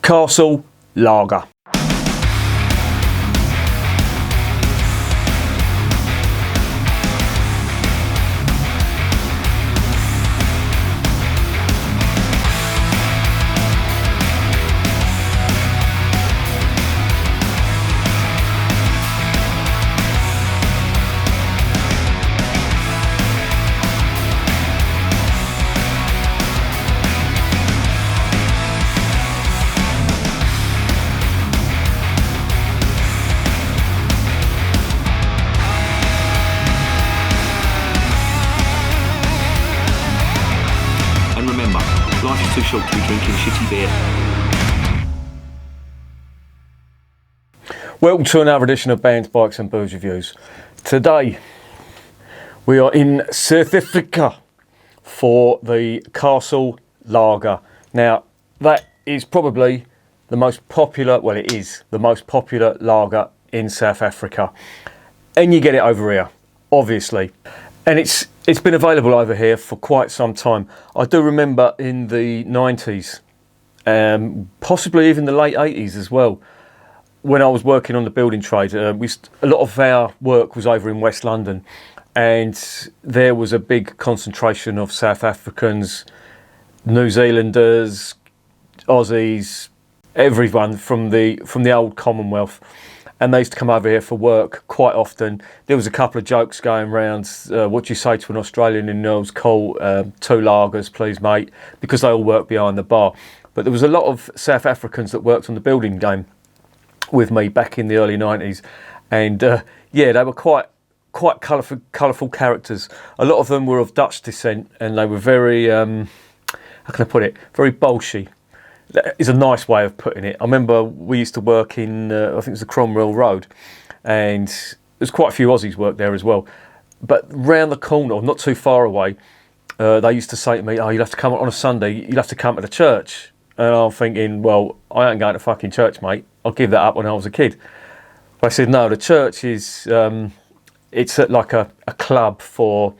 Castle Lager. Life is too short to be drinking shitty beer. Welcome to another edition of Bands, Bikes and Booze Reviews. Today we are in South Africa for the Castle Lager. Now that is probably the most popular, well it is the most popular lager in South Africa. And you get it over here, obviously. And it's been available over here for quite some time. I do remember in the 90s, possibly even the late 80s as well, when I was working on the building trade. A lot of our work was over in West London, and there was a big concentration of South Africans, New Zealanders, Aussies, everyone from the old Commonwealth. And they used to come over here for work quite often. There was a couple of jokes going around. What do you say to an Australian in Nels Call? 2 lagers, please, mate, because they all work behind the bar. But there was a lot of South Africans that worked on the building game with me back in the early 90s. And yeah, they were quite colourful characters. A lot of them were of Dutch descent, and they were very, how can I put it, very bolshy. That is a nice way of putting it. I remember we used to work in, I think it was the Cromwell Road, and there's quite a few Aussies work there as well. But round the corner, not too far away, they used to say to me, "Oh, you'll have to come on a Sunday. You'll have to come to the church." And I'm thinking, well, I ain't going to fucking church, mate. I'll give that up when I was a kid. But I said, no, the church is, it's like a club for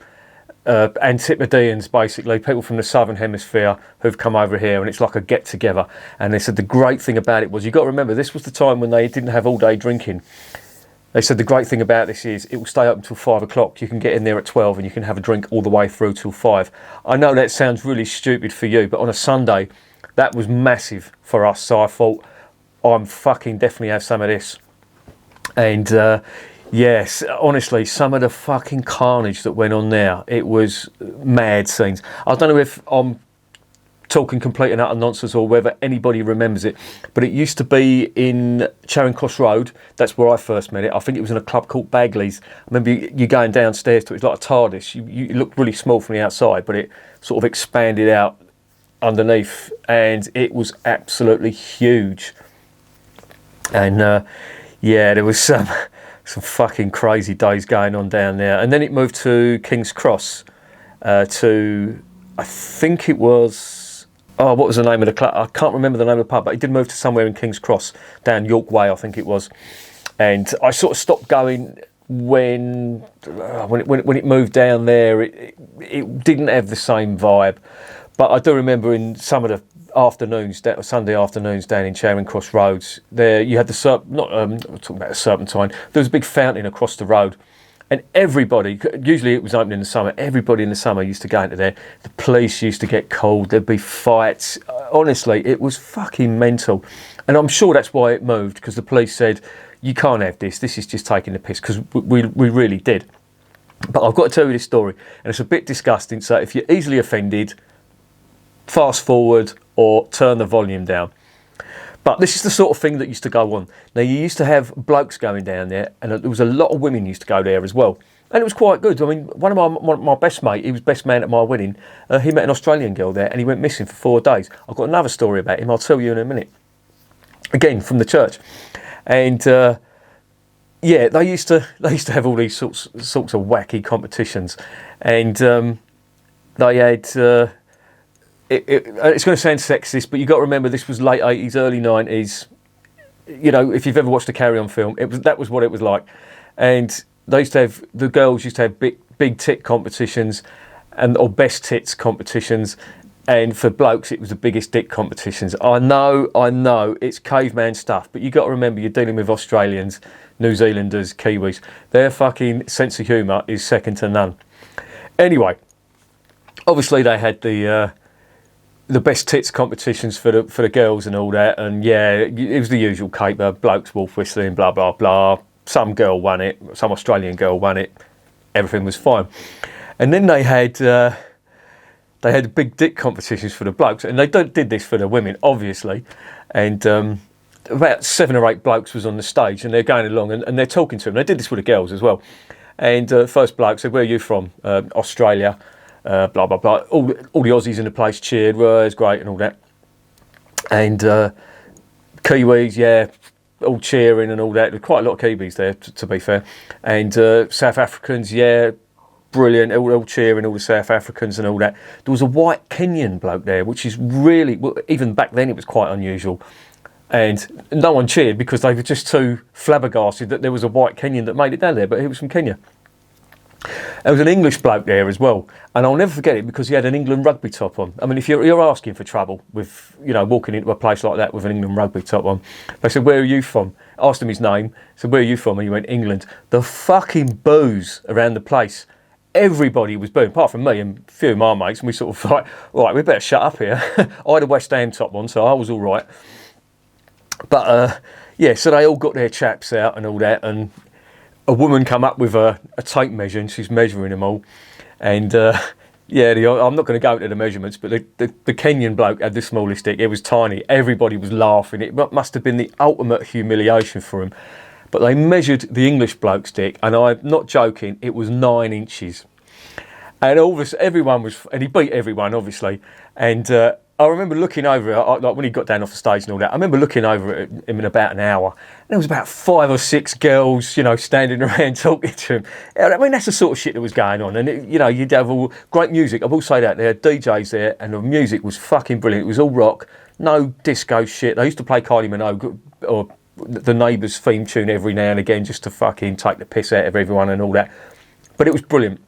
Antipodeans, basically, people from the southern hemisphere who've come over here, and it's like a get together. And they said the great thing about it was, you've got to remember, this was the time when they didn't have all day drinking. They said the great thing about this is it will stay open until 5 o'clock. You can get in there at 12 and you can have a drink all the way through till 5. I know that sounds really stupid for you, but on a Sunday that was massive for us. So I thought, I'm fucking definitely have some of this. And yes, honestly, some of the fucking carnage that went on there, it was mad scenes. I don't know if I'm talking complete and utter nonsense or whether anybody remembers it, but it used to be in Charing Cross Road. That's where I first met it. I think it was in a club called Bagley's. I remember you going downstairs to it. It's like a TARDIS. You looked really small from the outside, but it sort of expanded out underneath, and it was absolutely huge. And yeah, there was some fucking crazy days going on down there. And then it moved to King's Cross, to, I think it was, what was the name of the club? I can't remember the name of the pub, but it did move to somewhere in King's Cross, down York Way, I think it was. And I sort of stopped going when it moved down there. It didn't have the same vibe. But I do remember in some of the afternoons, Sunday afternoons down in Charing Cross Roads, there you had I'm talking about a Serpentine. There was a big fountain across the road, and everybody, usually it was open in the summer, everybody in the summer used to go into there. The police used to get called, there'd be fights. Honestly, it was fucking mental. And I'm sure that's why it moved, because the police said, you can't have this is just taking the piss, because we really did. But I've got to tell you this story, and it's a bit disgusting, so if you're easily offended, fast forward or turn the volume down. But this is the sort of thing that used to go on. Now, you used to have blokes going down there, and there was a lot of women used to go there as well. And it was quite good. I mean, one of my best mate, he was best man at my wedding, he met an Australian girl there, and he went missing for 4 days. I've got another story about him, I'll tell you in a minute. Again, from the church. And yeah, they used to have all these sorts of wacky competitions. And they had... it's going to sound sexist, but you've got to remember this was late 80s, early 90s. You know, if you've ever watched a Carry On film, that was what it was like. And the girls used to have big tit competitions or best tits competitions. And for blokes, it was the biggest dick competitions. I know, it's caveman stuff, but you got to remember you're dealing with Australians, New Zealanders, Kiwis. Their fucking sense of humour is second to none. Anyway, obviously they had the best tits competitions for the girls and all that, and yeah, it was the usual caper, blokes wolf whistling, blah blah blah. Some girl won it, some Australian girl won it. Everything was fine, and then they had big dick competitions for the blokes, and they did this for the women, obviously. And about 7 or 8 blokes was on the stage, and they're going along, and they're talking to them. They did this with the girls as well. And first bloke said, "Where are you from?" "Australia." Blah blah blah. All the Aussies in the place cheered. "Well, it's great," and all that. And Kiwis, yeah, all cheering and all that. There were quite a lot of Kiwis there, to be fair. And South Africans, yeah, brilliant, all cheering, all the South Africans and all that. There was a white Kenyan bloke there, which is really, well, even back then it was quite unusual. And no one cheered because they were just too flabbergasted that there was a white Kenyan that made it down there, but he was from Kenya. There was an English bloke there as well, and I'll never forget it because he had an England rugby top on. I mean, if you're asking for trouble with, walking into a place like that with an England rugby top on, they said, "Where are you from?" Asked him his name, said, "Where are you from?" And he went, "England." The fucking boos around the place. Everybody was booing, apart from me and a few of my mates, and we sort of like, right, we better shut up here. I had a West Ham top on, so I was all right. But yeah, so they all got their chaps out and all that, and a woman come up with a tape measure, and she's measuring them all. And yeah, I'm not going to go into the measurements, but the Kenyan bloke had the smallest dick. It was tiny. Everybody was laughing. It must have been the ultimate humiliation for him. But they measured the English bloke's dick, and I'm not joking, it was 9 inches. And all this, everyone was, and he beat everyone, obviously. And I remember looking over it, like when he got down off the stage and all that, I remember looking over at him in about an hour, and there was about 5 or 6 girls, standing around talking to him. I mean, that's the sort of shit that was going on. And, you'd have all great music. I will say that. There had DJs there, and the music was fucking brilliant. It was all rock, no disco shit. They used to play Kylie Minogue or the Neighbours theme tune every now and again just to fucking take the piss out of everyone and all that. But it was brilliant.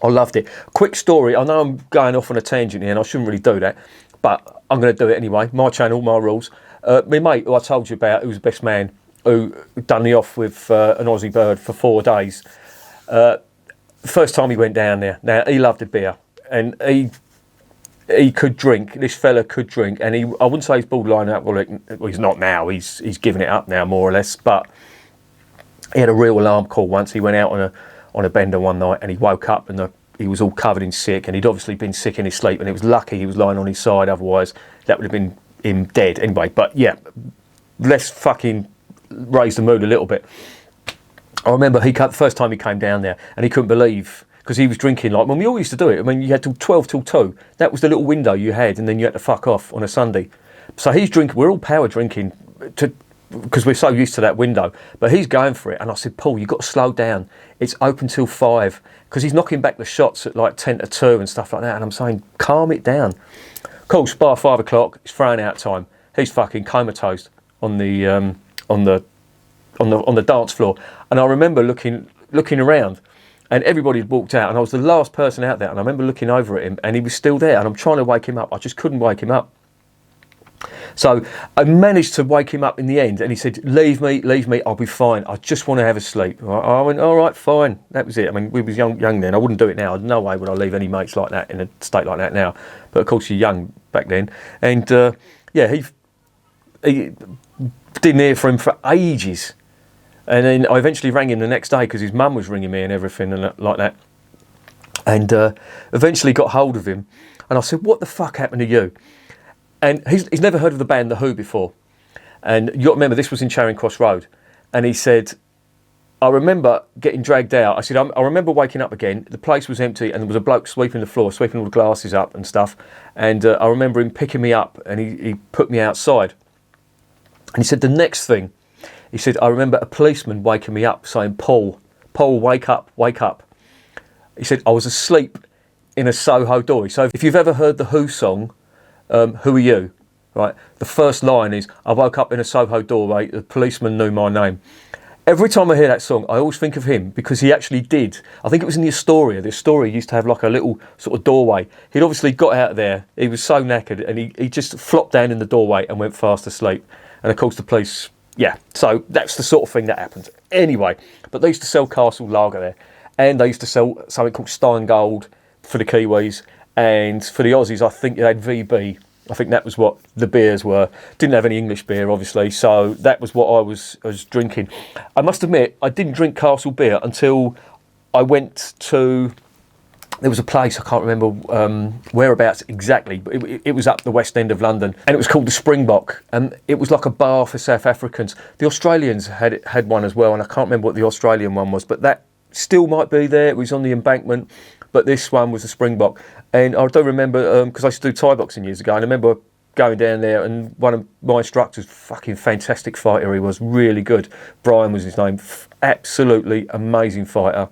I loved it. Quick story. I know I'm going off on a tangent here and I shouldn't really do that, but I'm going to do it anyway. My channel, my rules. My mate, who I told you about, who was the best man, who done the off with an Aussie bird for 4 days. First time he went down there. Now, he loved a beer, and he could drink. This fella could drink, and I wouldn't say he's borderline alcoholic. Well, he's not now. He's given it up now, more or less. But he had a real alarm call once. He went out on a bender one night, and he woke up, and he was all covered in sick, and he'd obviously been sick in his sleep. And it was lucky he was lying on his side. Otherwise, that would have been him dead anyway. But yeah, let's fucking raise the mood a little bit. I remember the first time he came down there, and he couldn't believe. Because he was drinking like when we all used to do it. I mean, you had till 12 till 2. That was the little window you had, and then you had to fuck off on a Sunday. So he's drinking. We're all power drinking because we're so used to that window. But he's going for it, and I said, "Paul, you've got to slow down. It's open till 5." Because he's knocking back the shots at like 10 to 2 and stuff like that. And I'm saying, calm it down. Of course, by 5 o'clock, it's throwing out time. He's fucking comatose on the dance floor. And I remember looking around. And everybody had walked out, and I was the last person out there. And I remember looking over at him, and he was still there. And I'm trying to wake him up. I just couldn't wake him up. So I managed to wake him up in the end. And he said, leave me, I'll be fine. I just want to have a sleep. I went, all right, fine. That was it. I mean, we was young then. I wouldn't do it now. No way would I leave any mates like that in a state like that now. But of course, you're young back then. And yeah, he didn't hear from him for ages. And then I eventually rang him the next day because his mum was ringing me and everything and like that. And eventually got hold of him. And I said, "What the fuck happened to you?" And he's never heard of the band The Who before. And you got to remember, this was in Charing Cross Road. And he said, "I remember getting dragged out." I said, I remember waking up again. The place was empty and there was a bloke sweeping the floor, sweeping all the glasses up and stuff. And I remember him picking me up and he put me outside. And he said, the next thing, he said, I remember a policeman waking me up saying, Paul, wake up, wake up. He said, I was asleep in a Soho doorway. So if you've ever heard the Who song, Who Are You? Right, the first line is, I woke up in a Soho doorway, the policeman knew my name. Every time I hear that song, I always think of him because he actually did. I think it was in the Astoria. The Astoria used to have like a little sort of doorway. He'd obviously got out of there. He was so knackered and he just flopped down in the doorway and went fast asleep. And of course the police, yeah. So that's the sort of thing that happened. Anyway, but they used to sell Castle Lager there. And they used to sell something called Stein Gold for the Kiwis. And for the Aussies, I think they had VB. I think that was what the beers were. Didn't have any English beer, obviously, so that was what I was drinking. I must admit, I didn't drink Castle beer until I went to... There was a place, I can't remember whereabouts exactly, but it was up the west end of London, and it was called the Springbok, and it was like a bar for South Africans. The Australians had one as well, and I can't remember what the Australian one was, but that still might be there. It was on the embankment. But this one was the Springbok. And I do remember, because I used to do Thai boxing years ago, and I remember going down there and one of my instructors, fucking fantastic fighter, he was really good. Brian was his name, absolutely amazing fighter.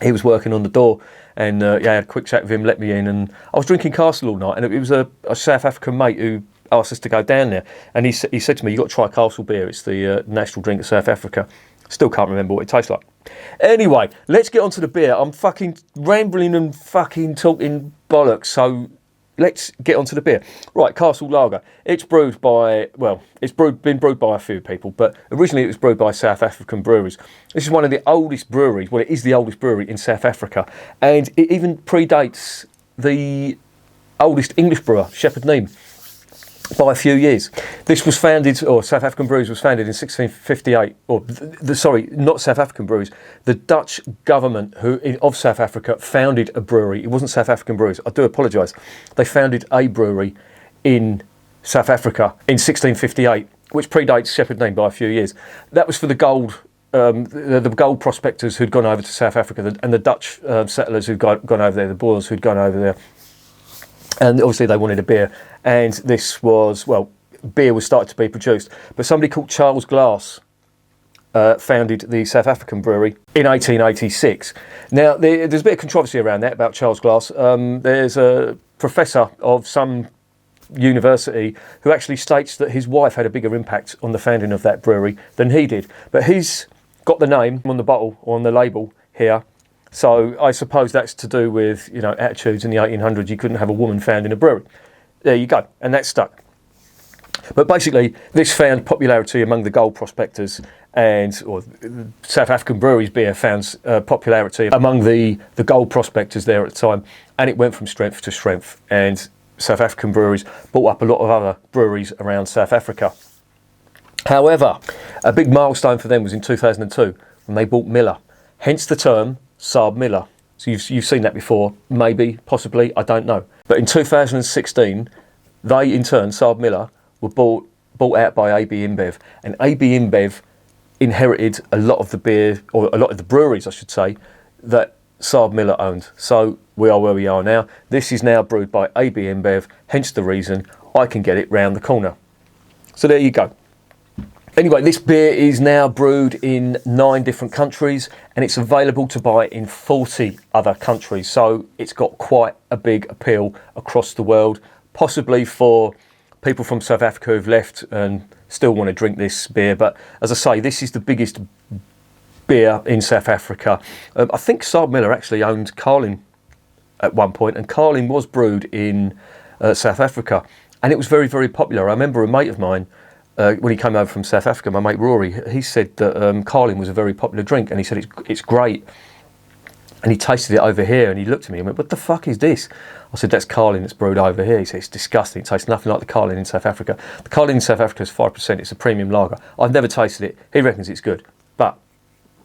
He was working on the door and I had a quick chat with him, let me in, and I was drinking Castle all night, and it was a South African mate who asked us to go down there. And he said to me, "You've got to try Castle beer, it's the national drink of South Africa." Still can't remember what it tastes like. Anyway, let's get on to the beer. I'm fucking rambling and fucking talking bollocks, so let's get on to the beer. Right, Castle Lager. It's brewed by, well, been brewed by a few people, but originally it was brewed by South African breweries. This is one of the oldest breweries, well, it is the oldest brewery in South Africa, and it even predates the oldest English brewer, Shepherd Neame, by a few years. This was founded, or South African Breweries was founded in 1658, or sorry, not South African Breweries, the Dutch government of South Africa founded a brewery. It wasn't South African Breweries, I do apologise. They founded a brewery in South Africa in 1658, which predates Shepherd Neame by a few years. That was for the gold, the gold prospectors who'd gone over to South Africa, and the Dutch settlers who'd gone over there, the Boers who'd gone over there. And obviously they wanted a beer, and this was, well, beer was started to be produced. But somebody called Charles Glass founded the South African brewery in 1886. Now, there's a bit of controversy around that, about Charles Glass. There's a professor of some university who actually states that his wife had a bigger impact on the founding of that brewery than he did. But he's got the name on the bottle, or on the label here. So I suppose that's to do with, you know, attitudes in the 1800s. You couldn't have a woman founding a brewery. There you go, and that stuck. But basically, this found popularity among the gold prospectors, or South African breweries beer found popularity among the gold prospectors there at the time, and it went from strength to strength. And South African breweries bought up a lot of other breweries around South Africa. However, a big milestone for them was in 2002 when they bought Miller, hence the term Saab Miller. So you've seen that before, maybe, possibly, I don't know. But in 2016, they in turn, Saab Miller, were bought out by ABInBev, and ABInBev inherited a lot of the beer, or a lot of the breweries, I should say, that Saab Miller owned. So we are where we are now. This is now brewed by ABInBev, hence the reason I can get it round the corner. So there you go. Anyway, this beer is now brewed in 9 different countries, and it's available to buy in 40 other countries. So it's got quite a big appeal across the world, possibly for people from South Africa who've left and still want to drink this beer. But as I say, this is the biggest beer in South Africa. I think Saab Miller actually owned Carling at one point, and Carling was brewed in South Africa, and it was very, very popular. I remember a mate of mine, when he came over from South Africa, my mate Rory, he said that Carling was a very popular drink, and he said it's great. And he tasted it over here, and he looked at me and went, "What the fuck is this?" I said, "That's Carling that's brewed over here." He said, "It's disgusting. It tastes nothing like the Carling in South Africa." The Carling in South Africa is 5%. It's a premium lager. I've never tasted it. He reckons it's good. But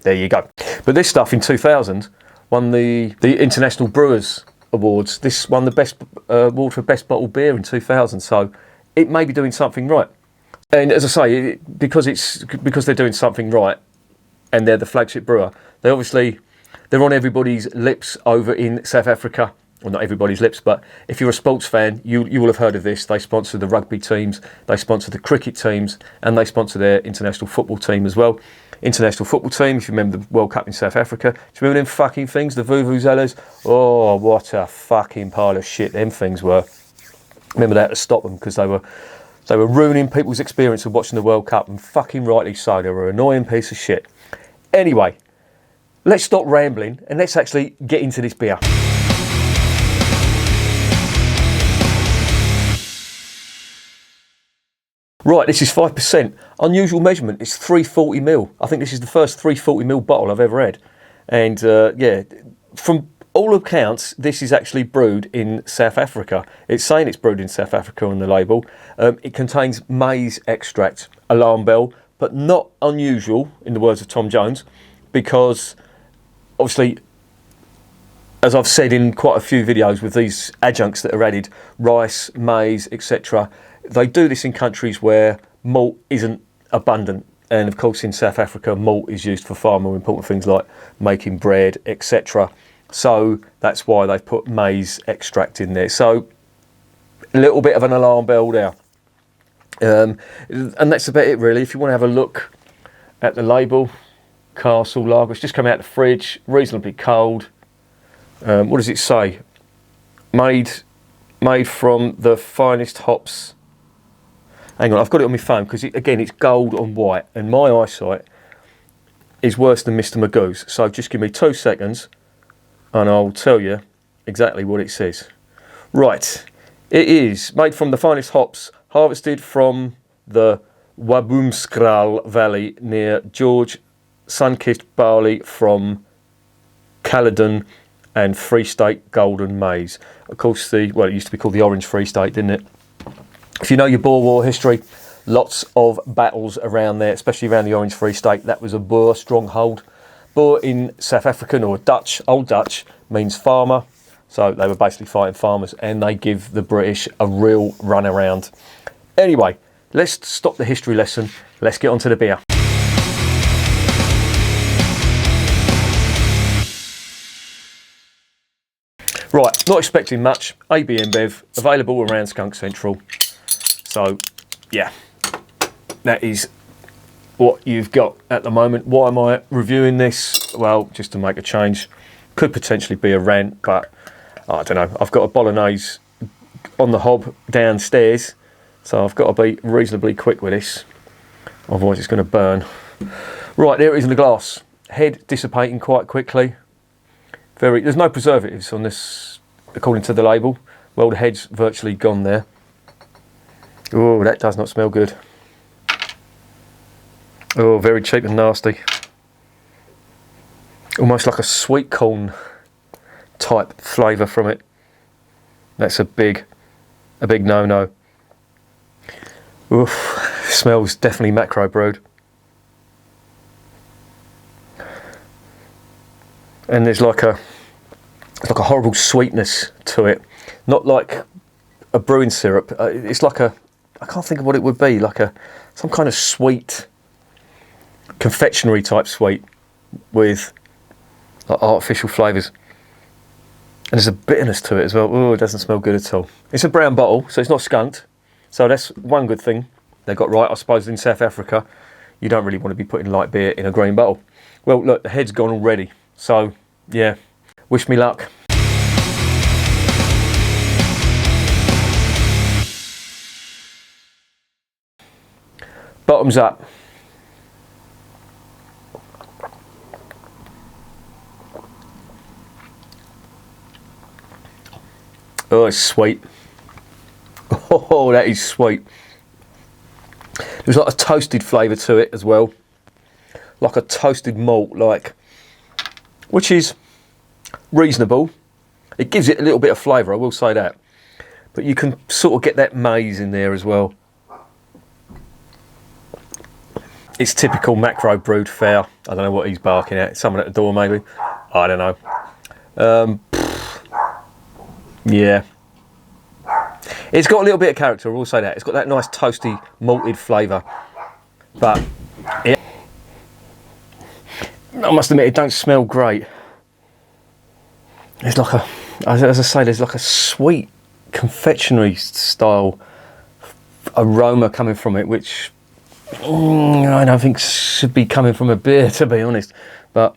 there you go. But this stuff in 2000 won the International Brewers Awards. This won the best award for best bottled beer in 2000. So it may be doing something right. And as I say, because they're doing something right, and they're the flagship brewer, they're on everybody's lips over in South Africa. Well, not everybody's lips, but if you're a sports fan, you will have heard of this. They sponsor the rugby teams, they sponsor the cricket teams, and they sponsor their international football team as well. International football team, if you remember the World Cup in South Africa, do you remember them fucking things, the vuvuzelas? Oh, what a fucking pile of shit them things were. Remember they had to stop them because they were They were ruining people's experience of watching the World Cup, and fucking rightly so. They were an annoying piece of shit. Anyway, let's stop rambling and let's actually get into this beer. Right, this is 5%. Unusual measurement, it's 340ml. I think this is the first 340ml bottle I've ever had. And yeah, from all accounts, this is actually brewed in South Africa. It's saying it's brewed in South Africa on the label. It contains maize extract, alarm bell, but not unusual, in the words of Tom Jones, because obviously, as I've said in quite a few videos with these adjuncts that are added, rice, maize, etc., they do this in countries where malt isn't abundant. And of course in South Africa, malt is used for far more important things like making bread, etc. So that's why they've put maize extract in there. So a little bit of an alarm bell there. And that's about it really. If you want to have a look at the label, Castle Lager, it's just come out of the fridge, reasonably cold. What does it say? Made from the finest hops. Hang on, I've got it on my phone because again it's gold on white and my eyesight is worse than Mr. Magoo's. So just give me 2 seconds and I'll tell you exactly what it says. Right, it is made from the finest hops, harvested from the Waboomskraal Valley near George, sun-kissed barley from Caledon and Free State Golden Maize. Of course, it used to be called the Orange Free State, didn't it? If you know your Boer War history, lots of battles around there, especially around the Orange Free State. That was a Boer stronghold. Boer in South African or Dutch, Old Dutch, means farmer. So they were basically fighting farmers and they give the British a real run around. Anyway, let's stop the history lesson. Let's get on to the beer. Right, not expecting much. ABInBev, available around Skunk Central. So, yeah, that is what you've got at the moment. Why am I reviewing this? Well, just to make a change. Could potentially be a rant, but I don't know. I've got a bolognese on the hob downstairs, so I've got to be reasonably quick with this. Otherwise it's going to burn. Right, there it is in the glass. Head dissipating quite quickly. There's no preservatives on this, according to the label. Well, the head's virtually gone there. Oh, that does not smell good. Oh, very cheap and nasty. Almost like a sweet corn type flavour from it. That's a big no-no. Oof, smells definitely macro brewed. And there's like a horrible sweetness to it. Not like a brewing syrup. It's like I can't think of what it would be, like some kind of sweet, confectionery type sweet with like artificial flavours. And there's a bitterness to it as well. Oh, it doesn't smell good at all. It's a brown bottle, so it's not skunked. So that's one good thing they got right. I suppose in South Africa, you don't really want to be putting light beer in a green bottle. Well, look, the head's gone already. So, yeah, wish me luck. Bottoms up. Oh, it's sweet. Oh, that is sweet. There's like a toasted flavour to it as well. Like a toasted malt, which is reasonable. It gives it a little bit of flavour, I will say that. But you can sort of get that maize in there as well. It's typical macro brewed fare. I don't know what he's barking at. Someone at the door maybe. I don't know. Yeah. It's got a little bit of character, I will say that. It's got that nice toasty malted flavour. But yeah, I must admit it don't smell great. There's like as I say, there's like a sweet confectionery style aroma coming from it, which I don't think should be coming from a beer, to be honest. But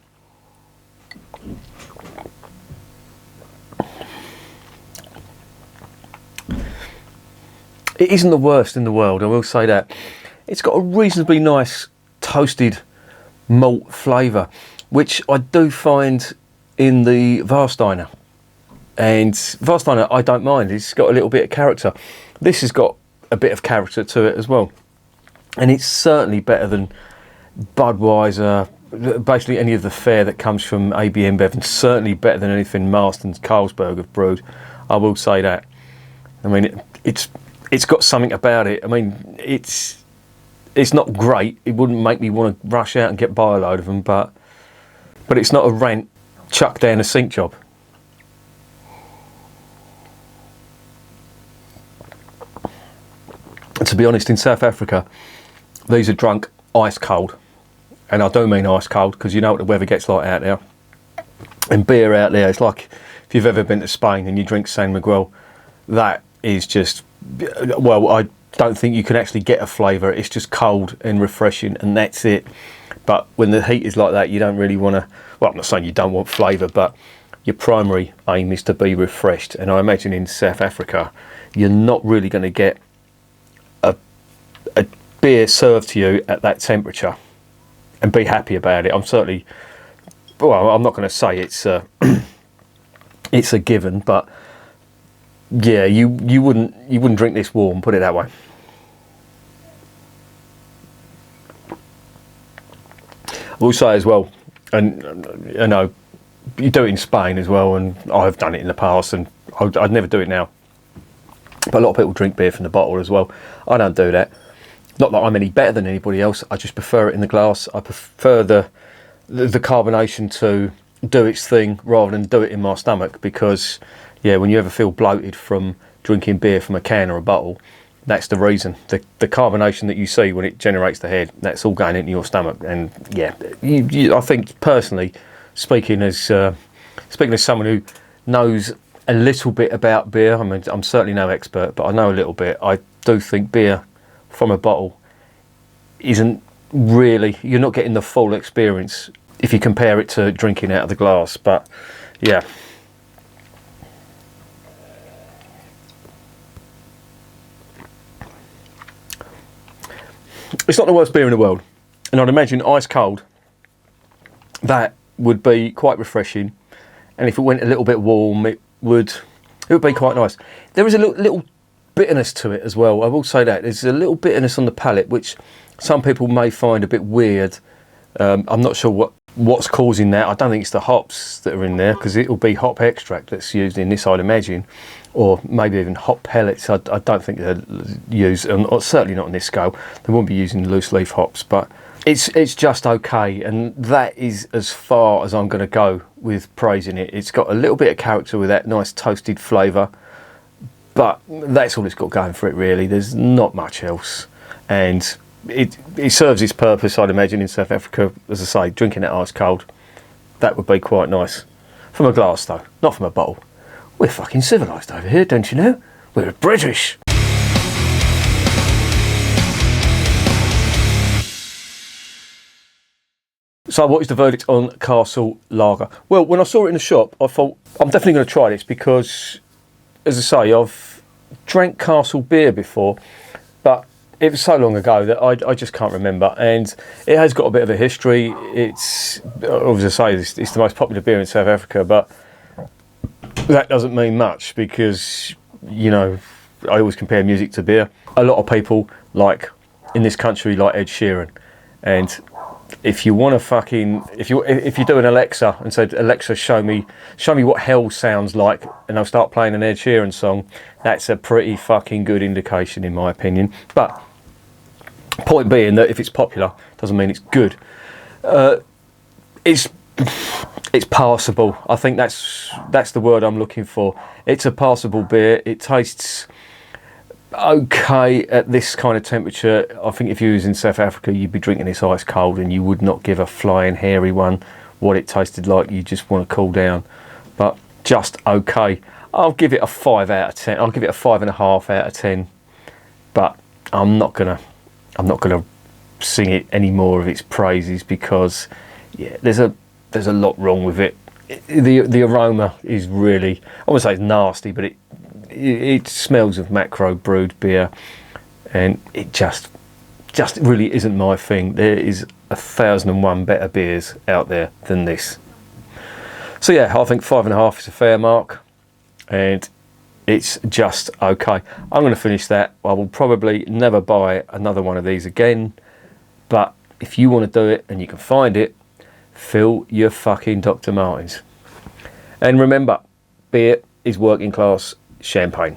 it isn't the worst in the world, I will say that. It's got a reasonably nice toasted malt flavour, which I do find in the Warsteiner. And Warsteiner, I don't mind. It's got a little bit of character. This has got a bit of character to it as well. And it's certainly better than Budweiser, basically any of the fare that comes from ABInBev, and certainly better than anything Marston's Carlsberg have brewed. I will say that. I mean, it's got something about it. I mean, it's not great. It wouldn't make me want to rush out and get buy a load of them, but it's not a rant chuck down a sink job. And to be honest, in South Africa, these are drunk ice cold. And I do mean ice cold, because you know what the weather gets like out there. And beer out there, it's like if you've ever been to Spain and you drink San Miguel, that is just, well, I don't think you can actually get a flavour. It's just cold and refreshing, and that's it. But when the heat is like that, you don't really want to, well, I'm not saying you don't want flavour, but your primary aim is to be refreshed. And I imagine in South Africa, you're not really going to get a beer served to you at that temperature and be happy about it. I'm certainly, well, I'm not going to say it's it's a given, but yeah, you wouldn't drink this warm, put it that way. I will say as well, and you know, you do it in Spain as well, and I've done it in the past, and I'd never do it now. But a lot of people drink beer from the bottle as well. I don't do that. Not that I'm any better than anybody else. I just prefer it in the glass. I prefer the carbonation to do its thing rather than do it in my stomach, because yeah, when you ever feel bloated from drinking beer from a can or a bottle, that's the reason. The carbonation that you see when it generates the head, that's all going into your stomach. And yeah, I think personally, speaking as someone who knows a little bit about beer, I mean, I'm certainly no expert, but I know a little bit. I do think beer from a bottle isn't really, you're not getting the full experience if you compare it to drinking out of the glass. But yeah, it's not the worst beer in the world, and I'd imagine ice cold that would be quite refreshing, and if it went a little bit warm, it would be quite nice. There is a little bitterness to it as well, I will say that. There's a little bitterness on the palate, which some people may find a bit weird. I'm not sure what's causing that. I don't think it's the hops that are in there, because it'll be hop extract that's used in this, I'd imagine, or maybe even hop pellets. I don't think they're used, or certainly not on this scale. They won't be using loose leaf hops, but it's just okay, and that is as far as I'm going to go with praising it. It's got a little bit of character with that nice toasted flavour, but that's all it's got going for it, really. There's not much else, and it serves its purpose, I'd imagine, in South Africa. As I say, drinking it ice cold, that would be quite nice. From a glass though, not from a bottle. We're fucking civilised over here, don't you know? We're British. So what is the verdict on Castle Lager? Well, when I saw it in the shop, I thought, I'm definitely going to try this, because, as I say, I've drank Castle beer before, but it was so long ago that I just can't remember, and it has got a bit of a history. It's, as I say, it's the most popular beer in South Africa, but that doesn't mean much, because, you know, I always compare music to beer. A lot of people, like, in this country, like Ed Sheeran, and if you want to fucking, if you do an Alexa and said, Alexa, show me what hell sounds like, and they'll start playing an Ed Sheeran song, that's a pretty fucking good indication, in my opinion. But point being that if it's popular, doesn't mean it's good. It's passable. I think that's the word I'm looking for. It's a passable beer. It tastes okay at this kind of temperature. I think if you was in South Africa, you'd be drinking this ice cold, and you would not give a flying hairy one what it tasted like. You just want to cool down. But just okay. I'll give it a 5 out of 10. I'll give it a 5.5 out of 10. But I'm not gonna sing it any more of its praises, because yeah, there's a lot wrong with it. The aroma is really, I wouldn't say it's nasty, but it smells of macro brewed beer, and it just really isn't my thing. There is 1,001 better beers out there than this. So yeah, I think 5.5 is a fair mark, and it's just okay. I'm going to finish that. I will probably never buy another one of these again, but if you want to do it and you can find it, fill your fucking Dr. Martens. And remember, beer is working class champagne.